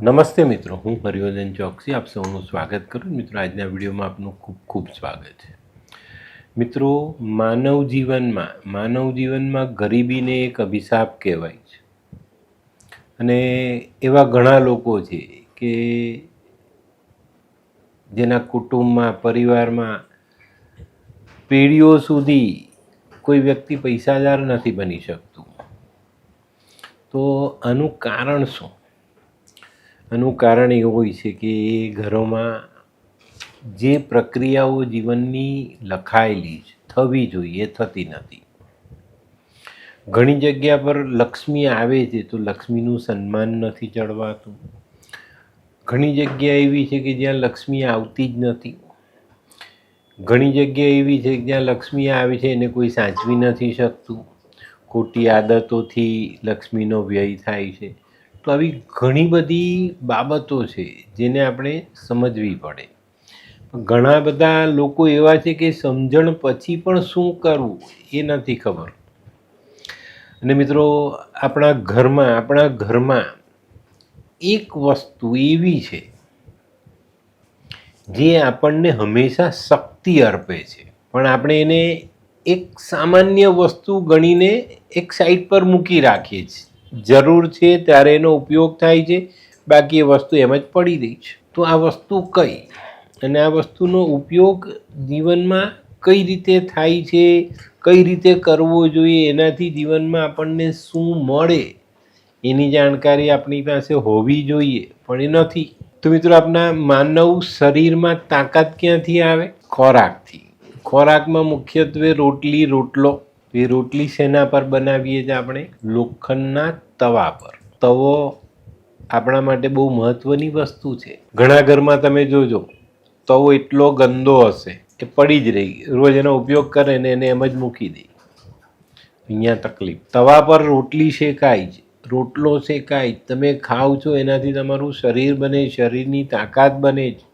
નમસ્તે મિત્રો, હું હરિવર્ધન ચોકસી આપ સૌનું સ્વાગત કરું મિત્રો. આજના વિડીયોમાં આપનું ખૂબ ખૂબ સ્વાગત છે. મિત્રો, માનવ જીવનમાં ગરીબીને એક અભિશાપ કહેવાય છે. અને એવા ઘણા લોકો છે કે જેના કુટુંબમાં, પરિવારમાં પેઢીઓ સુધી કોઈ વ્યક્તિ પૈસાદાર નથી બની શકતું. તો આનું કારણ શું? આનું કારણ એવું હોય છે કે એ ઘરોમાં જે પ્રક્રિયાઓ જીવનની લખાયેલી છે, થવી જોઈએ, એ થતી નથી. ઘણી જગ્યા પર લક્ષ્મી આવે છે તો લક્ષ્મીનું સન્માન નથી જળવાતું. ઘણી જગ્યા એવી છે કે જ્યાં લક્ષ્મી આવતી જ નથી. ઘણી જગ્યા એવી છે કે જ્યાં લક્ષ્મી આવે છે એને કોઈ સાચવી નથી શકતું. ખોટી આદતોથી લક્ષ્મીનો વ્યય થાય છે. તો આવી ઘણી બધી બાબતો છે જેને આપણે સમજવી પડે. ઘણા બધા લોકો એવા છે કે સમજણ પછી પણ શું કરવું એ નથી ખબર. અને મિત્રો, આપણા ઘરમાં એક વસ્તુ એવી છે જે આપણને હંમેશા શક્તિ અર્પે છે, પણ આપણે એને એક સામાન્ય વસ્તુ ગણીને એક સાઈડ પર મૂકી રાખીએ છીએ. જરૂર છે ત્યારે એનો ઉપયોગ થાય છે, બાકી એ વસ્તુ એમ જ પડી રહી છે. તો આ વસ્તુ કઈ અને આ વસ્તુનો ઉપયોગ જીવનમાં કઈ રીતે થાય છે, કઈ રીતે કરવો જોઈએ, એનાથી જીવનમાં આપણને શું મળે એની જાણકારી આપણી પાસે હોવી જોઈએ, પણ એ નથી. તો મિત્રો, આપણા માનવ શરીરમાં તાકાત ક્યાંથી આવે? ખોરાકથી. ખોરાકમાં મુખ્યત્વે રોટલો. એ રોટલી શેના પર બનાવીએ છીએ આપણે? લોખંડના તવા પર. તવો આપણા માટે બહુ મહત્વની વસ્તુ છે. ઘણા ઘરમાં તમે જોજો, તવો એટલો ગંદો હશે કે પડી જ રહી, રોજ એનો ઉપયોગ કરે ને એને એમ જ મૂકી દે. અહીંયા તકલીફ. તવા પર રોટલી શેકાય છે, રોટલો શેકાય, તમે ખાઓ છો, એનાથી તમારું શરીર બને, શરીરની તાકાત બને છે.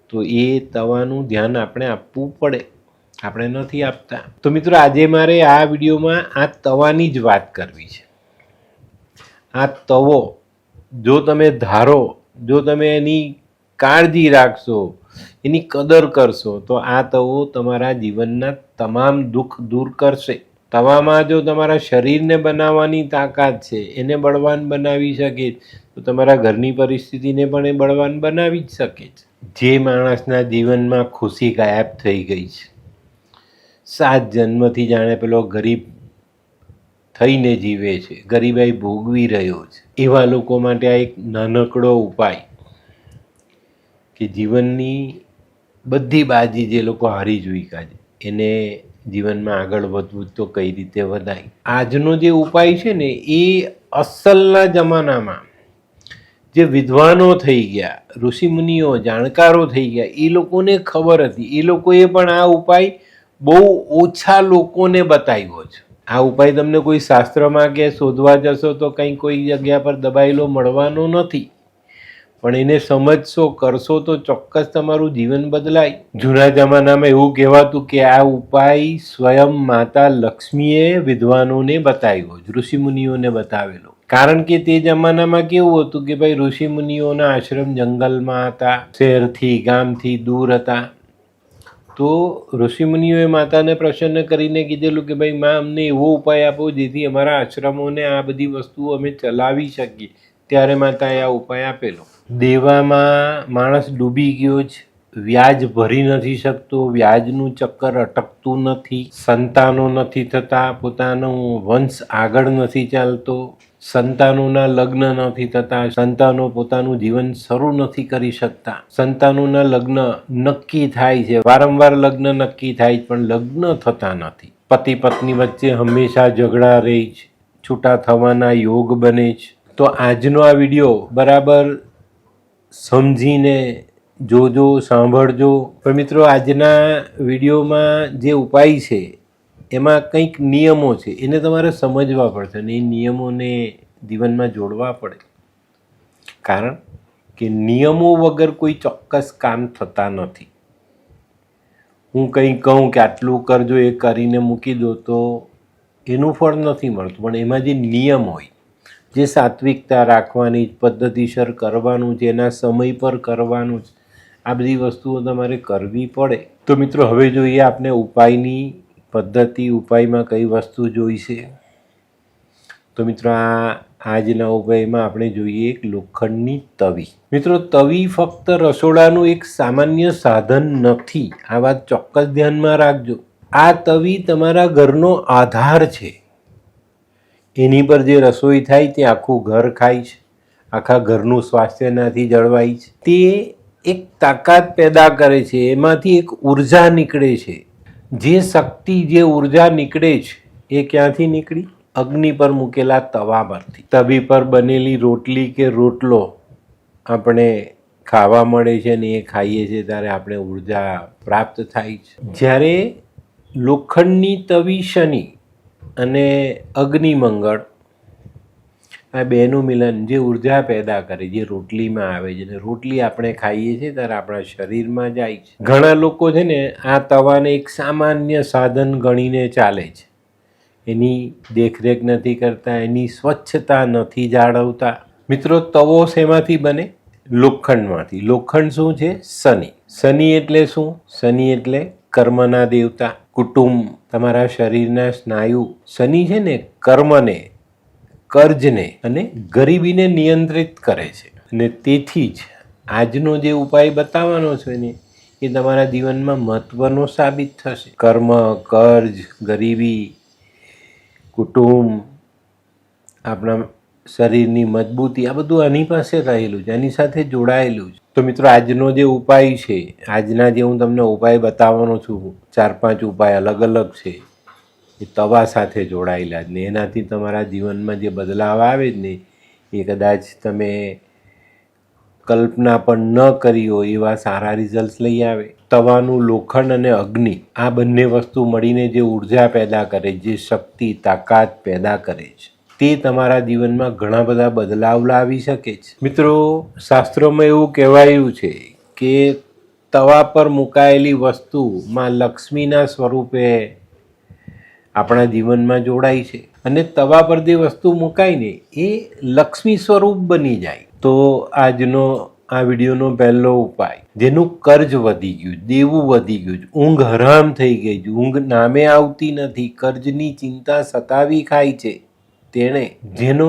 તો એ તવાનું ધ્યાન આપણે આપવું પડે, આપણે નથી આપતા. તો મિત્રો, આજે મારે આ વિડીયોમાં આ તવાની જ વાત કરવી છે. આ તવો જો તમે ધારો, જો તમે એની કાળજી રાખશો, એની કદર કરશો, તો આ તવો તમારા જીવનના તમામ દુઃખ દૂર કરશે. તવામાં જો તમારા શરીરને બનાવવાની તાકાત છે, એને બળવાન બનાવી શકે, તો તમારા ઘરની પરિસ્થિતિને પણ એ બળવાન બનાવી જ શકે છે. જે માણસના જીવનમાં ખુશી ગાયબ થઈ ગઈ છે, 7 જન્મથી જાણે પેલો ગરીબ થઈને જીવે છે, ગરીબાઈ ભોગવી રહ્યો છે, એવા લોકો માટે આ એક નાનકડો ઉપાય કે જીવનની બધી બાજી જે લોકો હારી ચૂક્યા છે એને જીવનમાં આગળ વધવું તો કઈ રીતે વધાય. આજનો જે ઉપાય છે ને, એ અસલના જમાનામાં જે વિદ્વાનો થઈ ગયા, ઋષિમુનિઓ, જાણકારો થઈ ગયા, એ લોકોને ખબર હતી. એ લોકોએ પણ આ ઉપાય બહુ ઓછા લોકોને બતાવ્યો છે. આ ઉપાય તમને કોઈ શાસ્ત્રમાં કે શોધવા જશો તો કંઈ કોઈ જગ્યા પર દબાયેલો મળવાનો નથી, પણ એને સમજશો, કરશો તો ચોક્કસ તમારું જીવન બદલાય. જૂના જમાનામાં એવું કહેવાતું કે આ ઉપાય સ્વયં માતા લક્ષ્મીએ વિદ્વાનોને બતાવ્યો, ઋષિમુનિઓને બતાવેલો. કારણ કે તે જમાનામાં કેવું હતું કે ભાઈ, ઋષિમુનિઓના આશ્રમ જંગલમાં હતા, શહેરથી, ગામથી દૂર હતા. તો ઋષિમુનિઓએ માતાને પ્રસન્ન કરીને કીધેલું કે ભાઈ માં, અમને એવો ઉપાય આપો જેથી અમારા આશ્રમોને આ બધી વસ્તુઓ અમે ચલાવી શકીએ. ત્યારે માતાએ આ ઉપાય આપેલો. દેવામાં માણસ ડૂબી ગયો છે, વ્યાજ ભરી નથી શકતો, વ્યાજનું ચક્કર અટકતું નથી, સંતાનો નથી થતા, પોતાનો વંશ આગળ નથી ચાલતો, સંતાનોના લગ્ન નથી થતા, સંતાનો પોતાનું જીવન શરૂ નથી કરી શકતા, સંતાનોના લગ્ન નક્કી થાય છે, વારંવાર લગ્ન નક્કી થાય પણ લગ્ન થતા નથી, પતિ પત્ની વચ્ચે હંમેશા ઝઘડા રહે છે, છૂટા થવાના યોગ બને છે. તો આજનો આ વિડીયો બરાબર સમજીને જોજો, સાંભળજો. પણ મિત્રો, આજના વિડીયોમાં જે ઉપાય છે એમાં કંઈક નિયમો છે, એને તમારે સમજવા પડશે અને એ નિયમોને જીવનમાં જોડવા પડે. કારણ કે નિયમો વગર કોઈ ચોક્કસ કામ થતા નથી. હું કંઈ કહું કે આટલું કરજો, એ કરીને મૂકી દો તો એનું ફળ નથી મળતું, પણ એમાં જે નિયમ હોય, જે સાત્વિકતા રાખવાની, પદ્ધતિસર કરવાનું છે, એના સમય પર કરવાનું છે, આ બધી વસ્તુઓ તમારે કરવી પડે. તો મિત્રો હવે જોઈએ આપણે ઉપાયની પદ્ધતિ. ઉપાયમાં કઈ વસ્તુ જોઈશે? તો મિત્રો આજના ઉપાયમાં આપણે જોઈએ એક લોખંડની તવી. મિત્રો તવી ફક્ત રસોડાનું એક સામાન્ય સાધન નથી, આ વાત ચોક્કસ ધ્યાનમાં રાખજો. આ તવી તમારા ઘરનો આધાર છે. એની પર જે રસોઈ થાય તે આખું ઘર ખાય છે, આખા ઘરનું સ્વાસ્થ્ય નાથી જળવાય છે. તે એક તાકાત પેદા કરે છે, એમાંથી એક ઉર્જા નીકળે છે. જે શક્તિ, જે ઉર્જા નીકળે છે એ ક્યાંથી નીકળી? અગ્નિ પર મૂકેલા તવા પરથી. તવી પર બનેલી રોટલી કે રોટલો આપણે ખાવા મળે છે ને એ ખાઈએ છીએ ત્યારે આપણે ઉર્જા પ્રાપ્ત થાય છે. જ્યારે લોખંડની તવી શનિ અને અગ્નિ મંગળ, આ બેનું મિલન જે ઉર્જા પેદા કરે, જે રોટલીમાં આવે છે, રોટલી આપણે ખાઈએ છીએ ત્યારે આપણા શરીરમાં જાય છે. ઘણા લોકો છે ને આ તવાને એક સામાન્ય સાધન ગણીને ચાલે છે, એની દેખરેખ નથી કરતા, એની સ્વચ્છતા નથી જાળવતા. મિત્રો તવો શેમાંથી બને? લોખંડમાંથી. લોખંડ શું છે? શનિ. શનિ એટલે શું? શનિ એટલે કર્મના દેવતા, કુટુંબ, તમારા શરીરના સ્નાયુ. શનિ છે ને કર્મને, કર્જને અને ગરીબીને નિયંત્રિત કરે છે. અને તેથી જ આજનો જે ઉપાય બતાવવાનો છે ને એ તમારા જીવનમાં મહત્વનો સાબિત થશે. કર્મ, કર્જ, ગરીબી, કુટુંબ, આપણા શરીરની મજબૂતી, આ બધું આની પાસે રહેલું છે, આની સાથે જોડાયેલું છે. તો મિત્રો આજનો જે ઉપાય છે, આજના જે હું તમને ઉપાય બતાવવાનો છું, 4-5 ઉપાય અલગ અલગ છે, એ તવા સાથે જોડાયેલા જ ને એનાથી તમારા જીવનમાં જે બદલાવ આવે જ ને એ કદાચ તમે કલ્પના પણ ન કરી હોય એવા સારા રિઝલ્ટ લઈ આવે. તવાનું લોખંડ અને અગ્નિ, આ બંને વસ્તુ મળીને જે ઉર્જા પેદા કરે, જે શક્તિ, તાકાત પેદા કરે છે, તે તમારા જીવનમાં ઘણા બધા બદલાવ લાવી શકે છે. મિત્રો શાસ્ત્રોમાં એવું કહેવાયું છે કે તવા પર મુકાયેલી વસ્તુમાં લક્ષ્મીના સ્વરૂપે આપણા જીવનમાં જોડાય છે. અને તવા પર જે વસ્તુ મુકાય ને એ લક્ષ્મી સ્વરૂપ બની જાય. તો આજનો આ વિડીયોનો પહેલો ઉપાય, જેનું કર્જ વધી ગયું, દેવું વધી ગયું, ઊંઘ હરામ થઈ ગઈ છે, ઊંઘ નામે આવતી નથી, કર્જની ચિંતા સતાવી ખાય છે, તેણે જેનો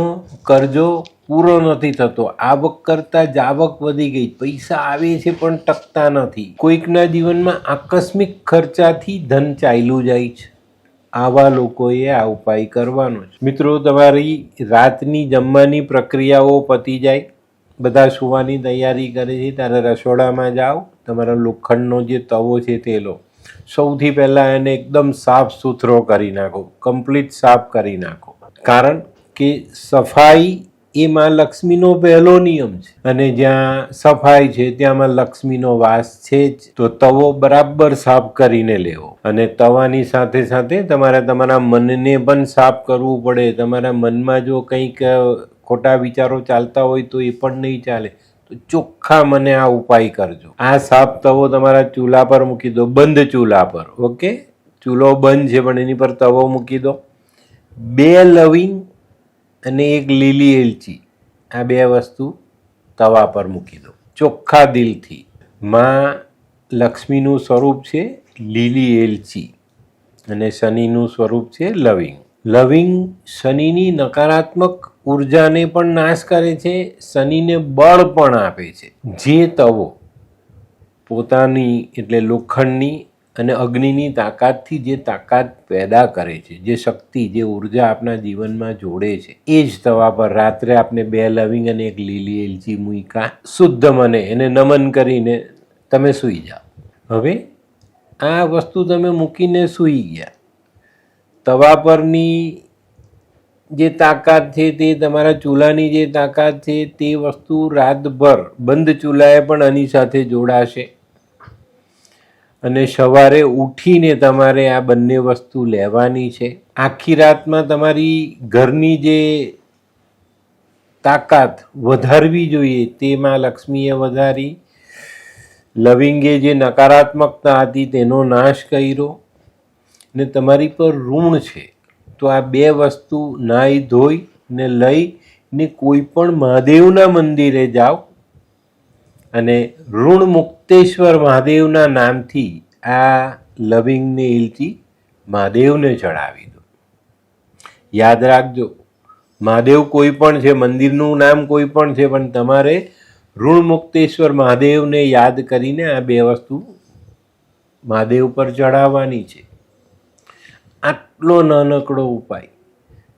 કર્જો પૂરો નથી થતો, આવક કરતાં જાવક વધી ગઈ, પૈસા આવે છે પણ ટકતા નથી, કોઈકના જીવનમાં આકસ્મિક ખર્ચાથી ધન ચાલ્યું જાય છે, આવા લોકોએ આ ઉપાય કરવાનો છે. મિત્રો તમારી રાતની જમવાની પ્રક્રિયાઓ પતી જાય, બધા સુવાની તૈયારી કરે છે ત્યારે રસોડામાં જાઓ, તમારા લોખંડનો જે તવો છે તે લો. સૌથી પહેલાં એને એકદમ સાફ સુથરો કરી નાખો, કમ્પ્લીટ સાફ કરી નાખો. કારણ કે સફાઈ એ માં લક્ષ્મીનો પહેલો નિયમ છે અને જ્યાં સફાઈ છે ત્યાંમાં લક્ષ્મીનો વાસ છે જ. તો તવો બરાબર સાફ કરીને લેવો. અને તવાની સાથે સાથે તમારે તમારા મનને પણ સાફ કરવું પડે. તમારા મનમાં જો કંઈક ખોટા વિચારો ચાલતા હોય તો એ પણ નહીં ચાલે. તો ચોખ્ખા મને આ ઉપાય કરજો. આ સાફ તવો તમારા ચૂલા પર મૂકી દો, બંધ ચૂલા પર. ઓકે, ચૂલો બંધ છે પણ એની પર તવો મૂકી દો. 2 લવિંગ અને 1 લીલી એલચી, આ 2 વસ્તુ તવા પર મૂકી દો ચોખ્ખા દિલથી. માં લક્ષ્મીનું સ્વરૂપ છે લીલી એલચી અને શનિનું સ્વરૂપ છે લવિંગ. લવિંગ શનિની નકારાત્મક ઉર્જાને પણ નાશ કરે છે, શનિને બળ પણ આપે છે. જે તવો પોતાની એટલે લોખંડની અને અગ્નિની તાકાતથી જે તાકાત પેદા કરે છે, જે શક્તિ, જે ઉર્જા આપણા જીવનમાં જોડે છે, એ જ તવા પર રાત્રે આપણે 2 લવિંગ અને 1 લીલી એલચી મૂક્યા, શુદ્ધ મને એને નમન કરીને તમે સૂઈ જાઓ. હવે આ વસ્તુ તમે મૂકીને સૂઈ ગયા, તવા પરની જે તાકાત છે તે તમારા ચૂલાની જે તાકાત છે તે વસ્તુ રાતભર બંધ ચૂલાએ પણ આની સાથે જોડાશે. અને સવારે ઉઠીને તમારે આ બંને વસ્તુ લેવાની છે. આખી રાતમાં તમારી ઘરની જે તાકાત વધારવી જોઈએ તેમાં લક્ષ્મીએ વધારી, લવિંગે જે નકારાત્મકતા હતી તેનો નાશ કર્યો. ને તમારી પર ઋણ છે તો આ 2 વસ્તુ નાહી ધોઈ ને લઈ ને કોઈ પણ મહાદેવના મંદિરે જાઓ અને ઋણ મુક્તેશ્વર મહાદેવના નામથી આ લવિંગની ઇલચી મહાદેવને ચડાવી દો. યાદ રાખજો, મહાદેવ કોઈ પણ છે, મંદિરનું નામ કોઈ પણ છે, પણ તમારે ઋણ મુક્તેશ્વર મહાદેવને યાદ કરીને આ બે વસ્તુ મહાદેવ પર ચડાવવાની છે. આટલો નાનકડો ઉપાય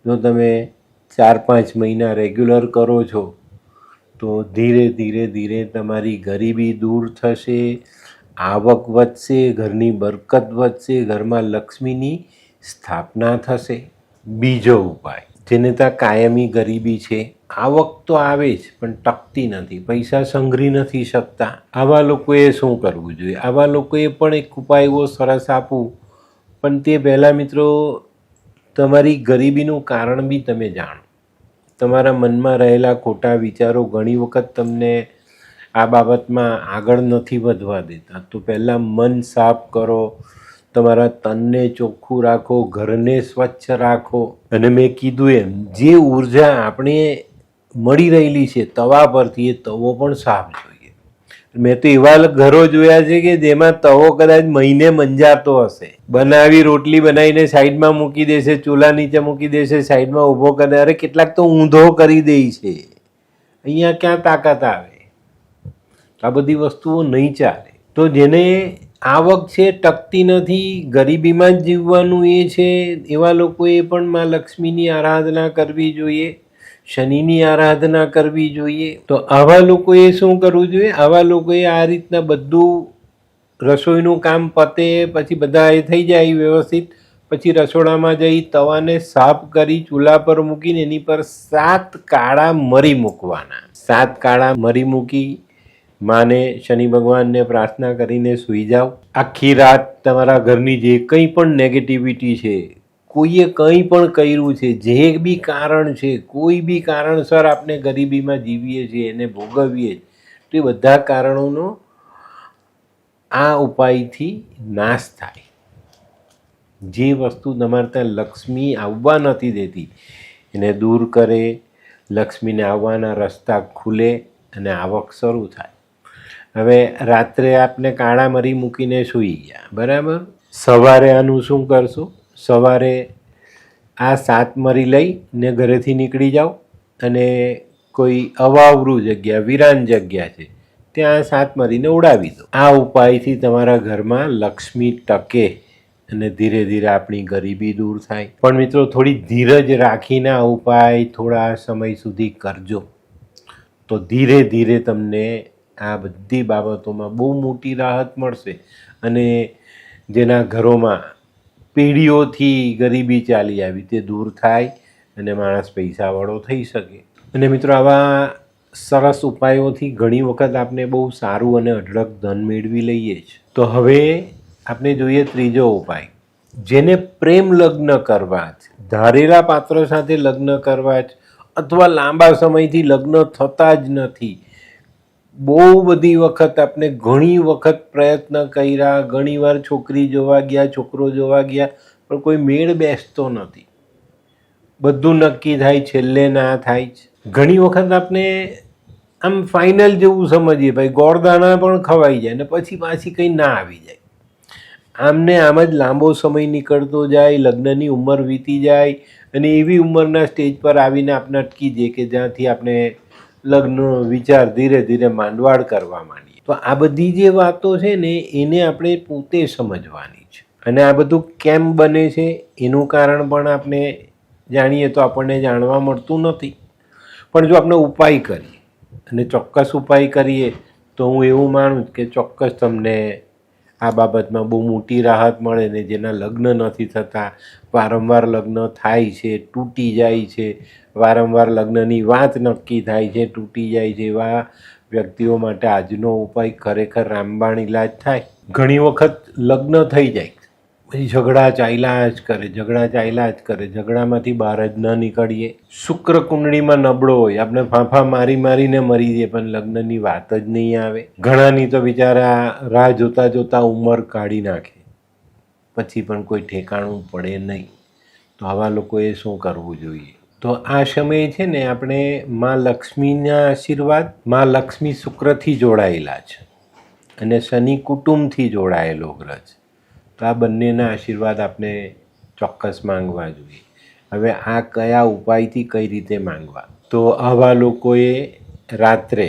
જો તમે 4-5 મહિના રેગ્યુલર કરો છો તો ધીરે ધીરે ધીરે તમારી ગરીબી દૂર થશે, આવક વધશે, ઘરની બરકત વધશે, ઘરમાં લક્ષ્મીની સ્થાપના થશે. બીજો ઉપાય, જેને ત્યાં કાયમી ગરીબી છે, આવક તો આવે જ પણ ટકતી નથી, પૈસા સંઘરી નથી શકતા, આવા લોકોએ શું કરવું જોઈએ? આવા લોકોએ પણ એક ઉપાય એવો સરસ આપું, પણ તે પહેલાં મિત્રો તમારી ગરીબીનું કારણ બી તમે જાણો. તમારા મનમાં રહેલા ખોટા વિચારો ઘણી વખત તમને આ બાબતમાં આગળ નથી વધવા દેતા. તો પહેલાં મન સાફ કરો, તમારા તનને ચોખ્ખું રાખો, ઘરને સ્વચ્છ રાખો. અને મેં કીધું એમ, જે ઉર્જા આપણે મળી રહેલી છે તવા પરથી, એ તવો પણ સાફ જોઈએ. મેં તો એવા ઘરો જોયા છે કે જેમાં તવો કદાચ મહિને મંજાતો હશે. બનાવી રોટલી બનાવીને સાઈડમાં મૂકી દેશે, ચૂલા નીચે મૂકી દેશે, સાઈડમાં ઊભો કરે. અરે કેટલાક તો ઊંધો કરી દે છે. અહીંયા ક્યાં તાકાત આવે? આ બધી વસ્તુઓ નહીં ચાલે. તો જેને આવક છે, ટકતી નથી, ગરીબીમાં જ જીવવાનું એ છે, એવા લોકોએ પણ માં લક્ષ્મીની આરાધના કરવી જોઈએ, શનિની આરાધના કરવી જોઈએ. તો આવા લોકોએ શું કરવું જોઈએ? આવા લોકોએ આ રીતના બધું રસોઈનું કામ પતે પછી બધા એ થઈ જાય વ્યવસ્થિત, પછી રસોડામાં જઈ તવાને સાફ કરી ચૂલા પર મૂકીને એની પર 7 કાળા મરી મૂકવાના. 7 કાળા મરી મૂકી માને, શનિ ભગવાનને પ્રાર્થના કરીને સૂઈ જાઓ. આખી રાત તમારા ઘરની જે કંઈ પણ નેગેટિવિટી છે, કોઈએ કંઈ પણ કર્યું છે, જે બી કારણ છે, કોઈ બી કારણસર આપણે ગરીબીમાં જીવીએ છીએ, એને ભોગવીએ, તો એ બધા કારણોનો આ ઉપાયથી નાશ થાય. જે વસ્તુ તમારે ત્યાં લક્ષ્મી આવવા નથી દેતી એને દૂર કરે, લક્ષ્મીને આવવાના રસ્તા ખુલે અને આવક શરૂ થાય. હવે રાત્રે આપને કાળા મરી મૂકીને સૂઈ ગયા, બરાબર? સવારે આનું શું કરશો? સવારે આ 7 મરી લઈને ઘરેથી નીકળી જાઓ અને કોઈ અવાવરું જગ્યા, વિરાન જગ્યા છે, ત્યાં 7 મરીને ઉડાવી દો. આ ઉપાયથી તમારા ઘરમાં લક્ષ્મી ટકે અને ધીરે ધીરે આપણી ગરીબી દૂર થાય. પણ મિત્રો થોડી ધીરજ રાખીને આ ઉપાય થોડા સમય સુધી કરજો, તો ધીરે ધીરે તમને આ બધી બાબતોમાં બહુ મોટી રાહત મળશે. અને જેના ઘરોમાં પેઢીઓથી ગરીબી ચાલી આવી તે દૂર થાય અને માણસ પૈસાવાળો થઈ શકે. અને મિત્રો આવા સરસ ઉપાયોથી ઘણી વખત આપણે બહુ સારું અને અઢળક ધન મેળવી લઈએ છીએ. તો હવે આપણે જોઈએ ત્રીજો ઉપાય, જેને પ્રેમ લગ્ન કરવા છે, ધારેલા પાત્ર સાથે લગ્ન કરવા છે, અથવા લાંબા સમયથી લગ્ન થતા જ નથી. બહુ બધી વખત આપણે ઘણી વખત પ્રયત્ન કર્યા, ઘણીવાર છોકરી જોવા ગયા, છોકરો જોવા ગયા, પણ કોઈ મેળ બેસતો નથી. બધું નક્કી થાય, છેલ્લે ના થાય જ. ઘણી વખત આપણે આમ ફાઇનલ જેવું સમજીએ, ભાઈ ગોળદાણા પણ ખવાઈ જાય ને પછી પાછી કંઈ ના આવી જાય. આમને આમ જ લાંબો સમય નીકળતો જાય, લગ્નની ઉંમર વીતી જાય અને એવી ઉંમરના સ્ટેજ પર આવીને આપણે અટકી જઈએ કે જ્યાંથી આપણે લગ્નનો વિચાર ધીરે ધીરે માંડવાળ કરવા માંડીએ. તો આ બધી જે વાતો છે ને એને આપણે પોતે સમજવાની છે. અને આ બધું કેમ બને છે એનું કારણ પણ આપણે જાણીએ તો આપણને જાણવા મળતું નથી. પણ જો આપણે ઉપાય કરીએ અને ચોક્કસ ઉપાય કરીએ તો હું એવું માનું કે ચોક્કસ તમને આ બાબતમાં બહુ મોટી રાહત મળે. ને જેના લગ્ન નથી થતા, વારંવાર લગ્ન થાય છે, તૂટી જાય છે, વારંવાર લગ્નની વાત નક્કી થાય છે, તૂટી જાય છે, એવા વ્યક્તિઓ માટે આજનો ઉપાય ખરેખર રામબાણ ઇલાજ થાય. ઘણી વખત લગ્ન થઈ જાય પછી ઝઘડા ચાલ્યા જ કરે, ઝઘડા ચાલ્યા જ કરે, ઝઘડામાંથી બહાર જ ન નીકળીએ. શુક્ર કુંડળીમાં નબળો હોય, આપણે ફાંફા મારી મારીને મરી જઈએ પણ લગ્નની વાત જ નહીં આવે. ઘણાની તો બિચારા રાહ જોતા જોતા ઉંમર કાઢી નાખે પછી પણ કોઈ ઠેકાણું પડે નહીં. તો આવા લોકોએ શું કરવું જોઈએ? તો આ સમયે છે ને આપણે માં લક્ષ્મીના આશીર્વાદ, માં લક્ષ્મી શુક્રથી જોડાયેલા છે અને શનિ કુટુંબથી જોડાયેલો ગ્રહ છે. તો આ બંનેના આશીર્વાદ આપણે ચોક્કસ માંગવા જોઈએ. હવે આ કયા ઉપાયથી કઈ રીતે માંગવા? તો આવા લોકોએ રાત્રે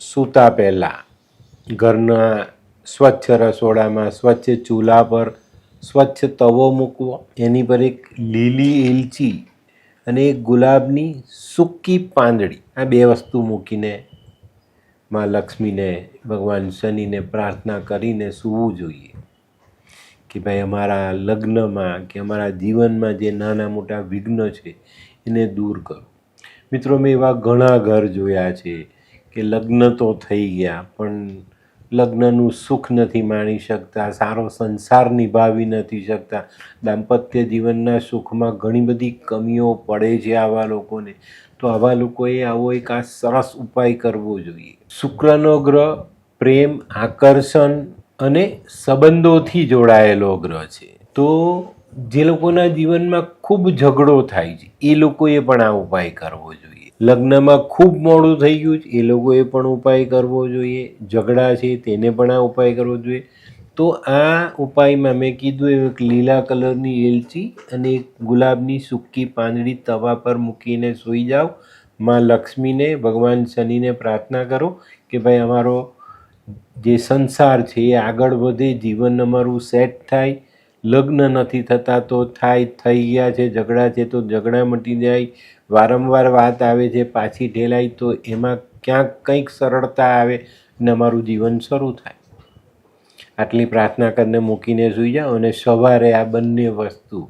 સૂતા પહેલાં ઘરના સ્વચ્છ રસોડામાં સ્વચ્છ ચૂલા પર સ્વચ્છ તવો મૂકવો, એની પર એક લીલી એલચી અને એક ગુલાબની સૂકી પાંદડી, આ 2 વસ્તુ મૂકીને માં લક્ષ્મીને, ભગવાન શનિને પ્રાર્થના કરીને સૂવું જોઈએ કે ભાઈ અમારા લગ્નમાં કે અમારા જીવનમાં જે નાના મોટા વિઘ્ન છે એને દૂર કરો. મિત્રો, મેં એવા ઘણા ઘર જોયા છે કે લગ્ન તો થઈ ગયા પણ લગ્નનું સુખ નથી માણી શકતા, સારો સંસાર નિભાવી નથી શકતા, દાંપત્ય જીવનના સુખમાં ઘણી બધી કમીઓ પડે છે આવા લોકોને. તો આવા લોકોએ આવો એક આ સરસ ઉપાય કરવો જોઈએ. શુક્રનો ગ્રહ પ્રેમ, આકર્ષણ અને સંબંધોથી જોડાયેલો ગ્રહ છે. તો જે લોકોના જીવનમાં ખૂબ ઝઘડો થાય છે એ લોકોએ પણ આ ઉપાય કરવો જોઈએ. લગ્નમાં ખૂબ મોડું થઈ ગયું છે એ લોકોએ પણ ઉપાય કરવો જોઈએ. ઝઘડા છે તેને પણ આ ઉપાય કરવો જોઈએ. તો આ ઉપાયમાં મેં કીધું એવું એક લીલા કલરની એલચી અને એક ગુલાબની સૂકી પાંદડી તવા પર મૂકીને સૂઈ જાઓ. માં લક્ષ્મીને, ભગવાન શનિને પ્રાર્થના કરો કે ભાઈ અમારો જે સંસાર છે એ આગળ વધે, જીવન અમારું સેટ થાય. લગ્ન નથી થતા તો થાય, થઈ ગયા છે, ઝઘડા છે તો ઝઘડા મટી જાય, વારંવાર વાત આવે છે પાછી ઢેલાય તો એમાં ક્યાંક કંઈક સરળતા આવે અને અમારું જીવન શરૂ થાય. આટલી પ્રાર્થના કરીને મૂકીને સૂઈ જાઓ અને સવારે આ બંને વસ્તુ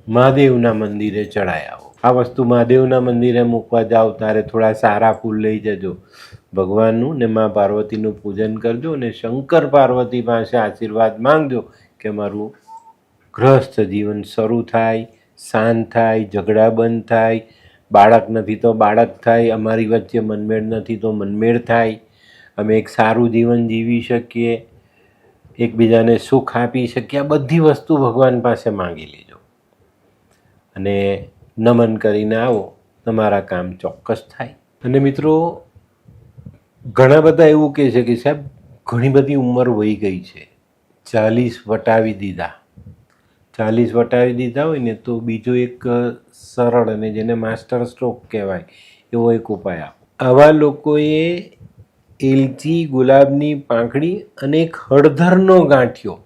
મહાદેવના મંદિરે ચડાવી આવો. આ વસ્તુ મહાદેવના મંદિરે મૂકવા જાઓ ત્યારે થોડા સારા ફૂલ લઈ જજો, ભગવાનનું ને મા પાર્વતીનું પૂજન કરજો અને શંકર પાર્વતી પાસે આશીર્વાદ માંગજો કે મારું ગૃહસ્થ જીવન શરૂ થાય, શાંત થાય, ઝઘડા બંધ થાય, બાળક નથી તો બાળક થાય, અમારી વચ્ચે મનમેળ નથી તો મનમેળ થાય, અમે એક સારું જીવન જીવી શકીએ, એકબીજાને સુખ આપી શકીએ. આ બધી વસ્તુ ભગવાન પાસે માંગી લેજો અને નમન કરીને આવો, તમારા કામ ચોક્કસ થાય. અને મિત્રો, ઘણા બધા એવું કહે છે કે સાહેબ ઘણી બધી ઉંમર વહી ગઈ છે, 40 વટાવી દીધા. 40 વટાવી દીધા હોય ને તો બીજો એક સરળ અને જેને માસ્ટર સ્ટ્રોક કહેવાય એવો એક ઉપાય આપો. આવા લોકોએ એલચી, ગુલાબની પાંખડી અને એક હળદરનો ગાંઠિયો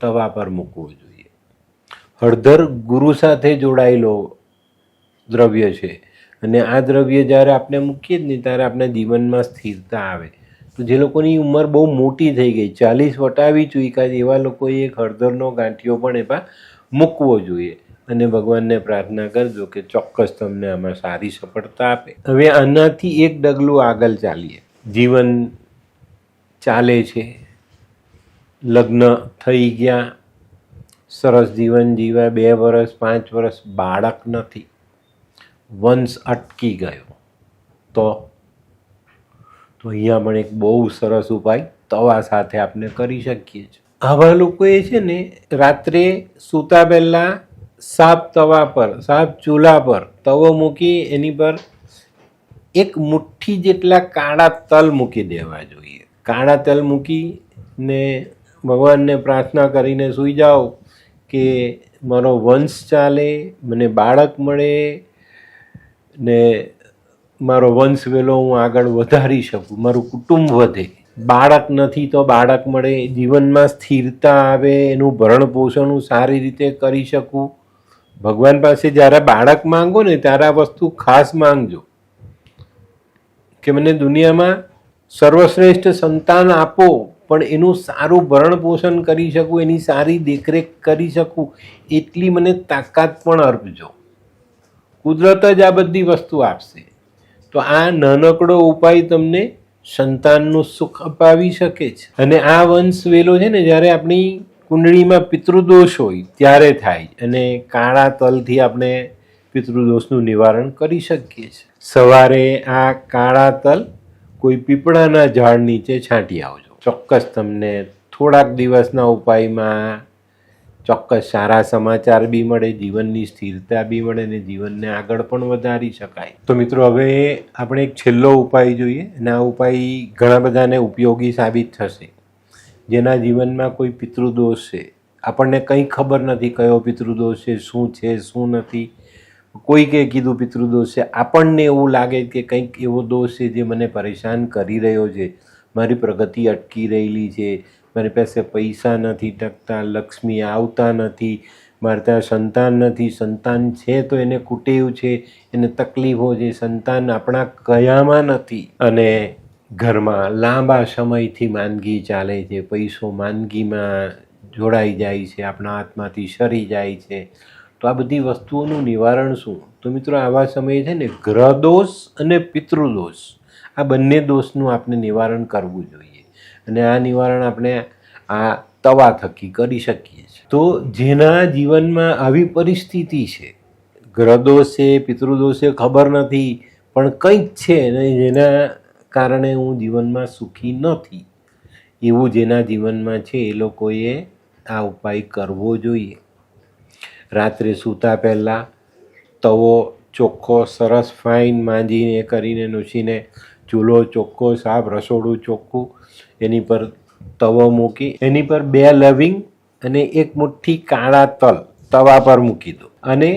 તવા પર મૂકવો જોઈએ. હળદર ગુરુ સાથે જોડાયેલો દ્રવ્ય છે અને આ દ્રવ્ય જ્યારે આપણે મૂકીએ જ નહીં ત્યારે આપણા જીવનમાં સ્થિરતા આવે. તો જે લોકોની ઉંમર બહુ મોટી થઈ ગઈ, 40 વટાવી ચૂક્યા છે, એવા લોકોએ એક હળદરનો ગાંઠિયો પણ એમાં મૂકવો જોઈએ અને ભગવાનને પ્રાર્થના કરજો કે ચોક્કસ તમને આમાં સારી સફળતા આપે. હવે આનાથી એક ડગલું આગળ ચાલીએ. જીવન ચાલે છે, લગ્ન થઈ ગયા, સરસ જીવન જીવ્યા, 2 વર્ષ 5 વર્ષ બાળક નથી, વંશ અટકી ગયો, તો અહીંયા પણ એક બહુ સરસ ઉપાય તવા સાથે આપણે કરી શકીએ છીએ. આવા લોકોએ છે ને રાત્રે સૂતા પહેલાં સાફ તવા પર, સાફ ચૂલા પર તવો મૂકી એની પર એક મુઠ્ઠી જેટલા કાળા તલ મૂકી દેવા જોઈએ. કાળા તલ મૂકીને ભગવાનને પ્રાર્થના કરીને સૂઈ જાઓ કે મારો વંશ ચાલે, મને બાળક મળે ને મારો વંશ વેલો હું આગળ વધારી શકું, મારું કુટુંબ વધે, બાળક નથી તો બાળક મળે, જીવનમાં સ્થિરતા આવે, એનું ભરણ પોષણ હું સારી રીતે કરી શકું. ભગવાન પાસે જ્યારે બાળક માંગો ને ત્યારે આ વસ્તુ ખાસ માંગજો કે મને દુનિયામાં સર્વશ્રેષ્ઠ સંતાન આપો પણ એનું સારું ભરણ પોષણ કરી શકું, એની સારી દેખરેખ કરી શકું એટલી મને તાકાત પણ અર્પજો. કુદરત જ આ બધી વસ્તુ આપશે. તો આ નાનકડો ઉપાય તમને સંતાનનું સુખ અપાવી શકે છે. અને આ વંશ વેલો છે ને જ્યારે આપણી કુંડળીમાં પિતૃદોષ હોય ત્યારે થાય અને કાળા તલથી આપણે પિતૃદોષનું નિવારણ કરી શકીએ છીએ. સવારે આ કાળા તલ કોઈ પીપળાના ઝાડ નીચે છાંટી આવજો. ચોક્કસ તમને થોડાક દિવસના ઉપાયમાં ચોક્કસ સારા સમાચાર બી મળે, જીવનની સ્થિરતા બી મળે ને જીવનને આગળ પણ વધારી શકાય. તો મિત્રો હવે આપણે એક છેલ્લો ઉપાય જોઈએ અને આ ઉપાય ઘણા બધાને ઉપયોગી સાબિત થશે. જેના જીવનમાં કોઈ પિતૃદોષ છે, આપણને કંઈ ખબર નથી કયો પિતૃદોષ છે, શું નથી, કોઈ કે કીધું પિતૃદોષ છે, આપણને એવું લાગે કે કંઈક એવો દોષ છે જે મને પરેશાન કરી રહ્યો છે, મારી પ્રગતિ અટકી રહેલી છે, મારી પાસે પૈસા નથી ટકતા, લક્ષ્મી આવતા નથી, મારે ત્યાં સંતાન નથી, સંતાન છે તો એને કુટેવ છે, એને તકલીફો છે, સંતાન આપણા કયામાં નથી, અને ઘરમાં લાંબા સમયથી માંદગી ચાલે છે, પૈસો માંદગીમાં જોડાઈ જાય છે, આપણા હાથમાંથી સરી જાય છે. તો આ બધી વસ્તુઓનું નિવારણ શું? તો મિત્રો આવા સમયે છે ને ગ્રહ દોષ અને પિતૃદોષ આ બંને દોષનું આપણે નિવારણ કરવું જોઈએ અને આ નિવારણ આપણે આ તવા થકી કરી શકીએ છીએ. તો જેના જીવનમાં આવી પરિસ્થિતિ છે, ગ્રહ દોષ છે, પિતૃદોષ છે, ખબર નથી પણ કંઈક છે ને જેના કારણે હું જીવનમાં સુખી નથી, એવું જેના જીવનમાં છે એ લોકોએ આ ઉપાય કરવો જોઈએ. રાત્રે સૂતા પહેલાં તવો ચોખ્ખો સરસ ફાઇન માંજીને કરીને નૂસીને ચૂલો ચોખ્ખો સાફ, રસોડું ચોખ્ખું, એની પર તવો મૂકી એની પર 2 લવિંગ અને 1 મુઠ્ઠી કાળા તલ તવા પર મૂકી દો અને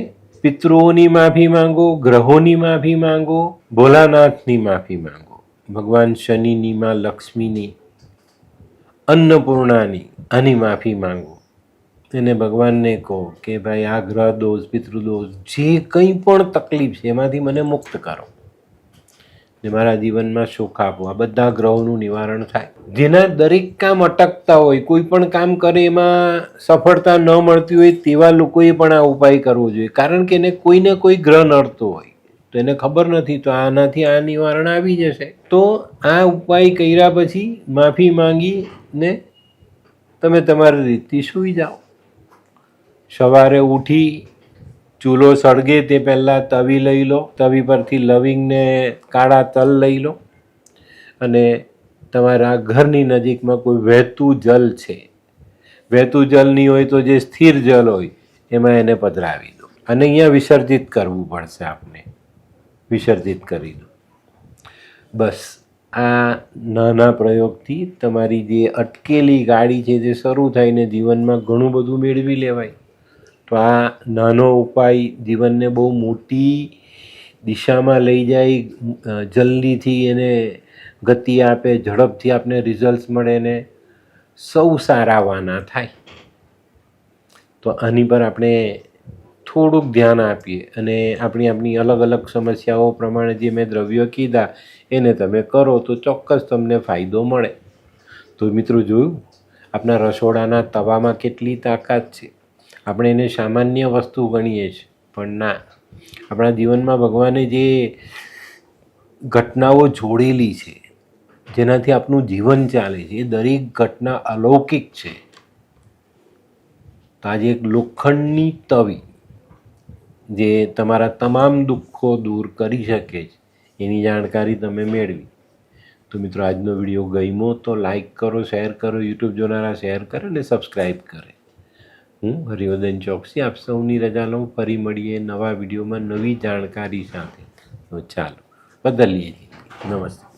પિતૃઓની માફી માંગો, ગ્રહોની માફી માંગો, ભોલાનાથની માફી માંગો, ભગવાન શનિની માં લક્ષ્મીની, અન્નપૂર્ણાની આની માફી માંગો. એને ભગવાનને કહો કે ભાઈ આ ગ્રહ દોષ, પિતૃદોષ જે કંઈ પણ તકલીફ છે એમાંથી મને મુક્ત કરો ને મારા જીવનમાં સુખ આપો. આ બધા ગ્રહોનું નિવારણ થાય. જેના દરેક કામ અટકતા હોય, કોઈ પણ કામ કરે એમાં સફળતા ન મળતી હોય તેવા લોકોએ પણ આ ઉપાય કરવો જોઈએ. કારણ કે એને કોઈને કોઈ ગ્રહ નડતો હોય તો એને ખબર નથી, તો આનાથી આ નિવારણ આવી જશે. તો આ ઉપાય કર્યા પછી માફી માંગીને તમે તમારી રીતથી સૂઈ જાઓ. સવારે ઉઠી ચૂલો સળગે તે પહેલાં તવી લઈ લો, તવી પરથી લવિંગ ને કાળા તલ લઈ લો અને તમારા ઘરની નજીકમાં કોઈ વહેતું જલ છે, વહેતું જલ નહીં હોય તો જે સ્થિર જલ હોય એમાં એને પધરાવી દો અને અહીંયા વિસર્જિત કરવું પડશે. આપને વિસર્જિત કરી દો. બસ આ નાના પ્રયોગથી તમારી જે અટકેલી ગાડી છે તે શરૂ થઈને જીવનમાં ઘણું બધું મેળવી લેવાય. તો આ નાનો ઉપાય જીવનને બહુ મોટી દિશામાં લઈ જાય, જલ્દીથી એને ગતિ આપે, ઝડપથી આપને રિઝલ્ટ મળે ને સૌ સારાવાના થાય. તો આની પર આપણે થોડુંક ધ્યાન આપીએ અને આપણી અલગ અલગ સમસ્યાઓ પ્રમાણે જે મેં દ્રવ્યો કીધા એને તમે કરો તો ચોક્કસ તમને ફાયદો મળે. તો મિત્રો જોયું આપણા રસોડાના તવામાં કેટલી તાકાત છે. આપણે એને સામાન્ય વસ્તુ ગણીએ છીએ પણ ના, આપણા જીવનમાં ભગવાને જે ઘટનાઓ જોડેલી છે જેનાથી આપણું જીવન ચાલે છે એ દરેક ઘટના અલૌકિક છે. તો આજે એક લોખંડની તવી જે તમારા તમામ દુઃખો દૂર કરી શકે છે એની જાણકારી તમે મેળવી. તો મિત્રો આજનો વિડીયો ગમ્યો તો લાઈક કરો, શેર કરો, યુટ્યુબ જોનારા શેર કરે અને સબસ્ક્રાઈબ કરે. હું હરિવર્ધન ચોકસી આપ સૌની રજા લઉં. ફરી મળીએ નવા વિડીયોમાં નવી જાણકારી સાથે. તો ચાલો બદલીએ. નમસ્તે.